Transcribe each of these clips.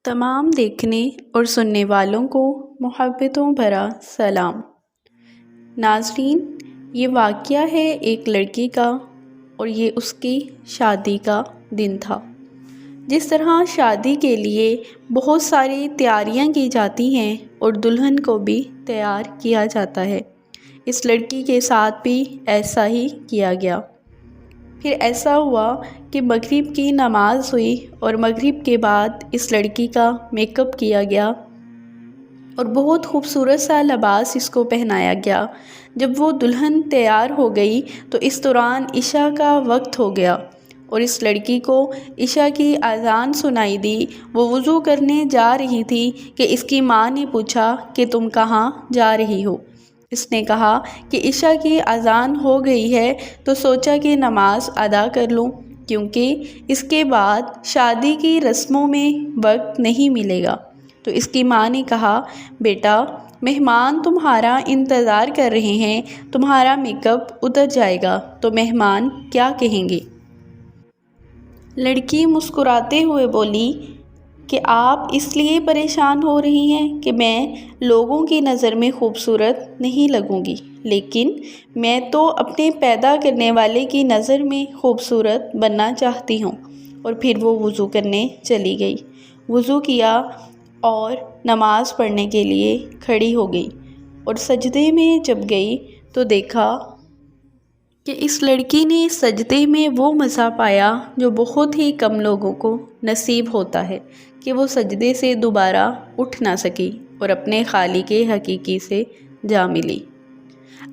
तमाम देखने और सुनने वालों को मोहब्बतों भरा सलाम। नाज़रीन, ये वाक़या है एक लड़की का और ये उसकी शादी का दिन था। जिस तरह शादी के लिए बहुत सारी तैयारियां की जाती हैं और दुल्हन को भी तैयार किया जाता है, इस लड़की के साथ भी ऐसा ही किया गया। फिर ऐसा हुआ कि मगरिब की नमाज़ हुई और मगरिब के बाद इस लड़की का मेकअप किया गया और बहुत खूबसूरत सा लिबास इसको पहनाया गया। जब वो दुल्हन तैयार हो गई तो इस दौरान इशा का वक्त हो गया और इस लड़की को इशा की अज़ान सुनाई दी। वो वज़ू करने जा रही थी कि इसकी माँ ने पूछा कि तुम कहाँ जा रही हो। इसने कहा कि इशा की अज़ान हो गई है तो सोचा कि नमाज अदा कर लूँ, क्योंकि इसके बाद शादी की रस्मों में वक्त नहीं मिलेगा। तो इसकी माँ ने कहा, बेटा, मेहमान तुम्हारा इंतज़ार कर रहे हैं, तुम्हारा मेकअप उतर जाएगा तो मेहमान क्या कहेंगे। लड़की मुस्कुराते हुए बोली कि आप इसलिए परेशान हो रही हैं कि मैं लोगों की नज़र में खूबसूरत नहीं लगूंगी, लेकिन मैं तो अपने पैदा करने वाले की नज़र में खूबसूरत बनना चाहती हूँ। और फिर वो वज़ू करने चली गई, वज़ू किया और नमाज़ पढ़ने के लिए खड़ी हो गई। और सजदे में जब गई तो देखा कि इस लड़की ने सजदे में वो मज़ा पाया जो बहुत ही कम लोगों को नसीब होता है, कि वो सजदे से दोबारा उठ ना सकी और अपने खालिक हकीकी से जा मिली।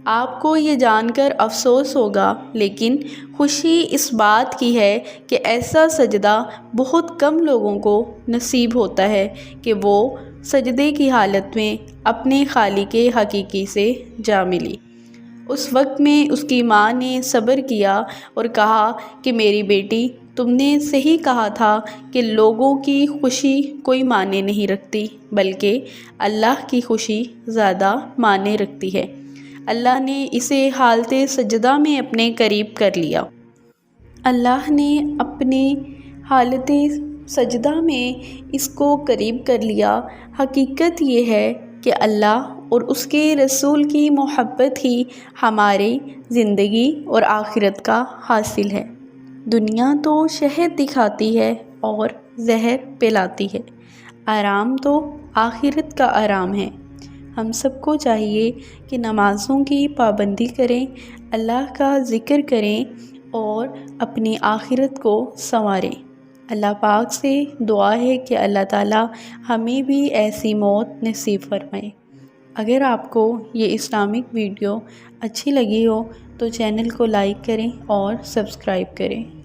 आपको ये जानकर अफसोस होगा, लेकिन खुशी इस बात की है कि ऐसा सजदा बहुत कम लोगों को नसीब होता है कि वो सजदे की हालत में अपने खालिक हकीकी से जा मिली। उस वक्त में उसकी माँ ने सब्र किया और कहा कि मेरी बेटी, तुमने सही कहा था कि लोगों की खुशी कोई मायने नहीं रखती, बल्कि अल्लाह की खुशी ज़्यादा मायने रखती है। अल्लाह ने इसे हालते सजदा में अपने करीब कर लिया। अल्लाह ने अपने हालते सजदा में इसको करीब कर लिया। हकीकत ये है कि अल्लाह और उसके रसूल की मोहब्बत ही हमारी ज़िंदगी और आखिरत का हासिल है। दुनिया तो शहद दिखाती है और जहर पिलाती है, आराम तो आखिरत का आराम है। हम सबको चाहिए कि नमाज़ों की पाबंदी करें, अल्लाह का ज़िक्र करें और अपनी आखिरत को संवारें। अल्लाह पाक से दुआ है कि अल्लाह ताला हमें भी ऐसी मौत नसीब फरमाए। अगर आपको ये इस्लामिक वीडियो अच्छी लगी हो तो चैनल को लाइक करें और सब्सक्राइब करें।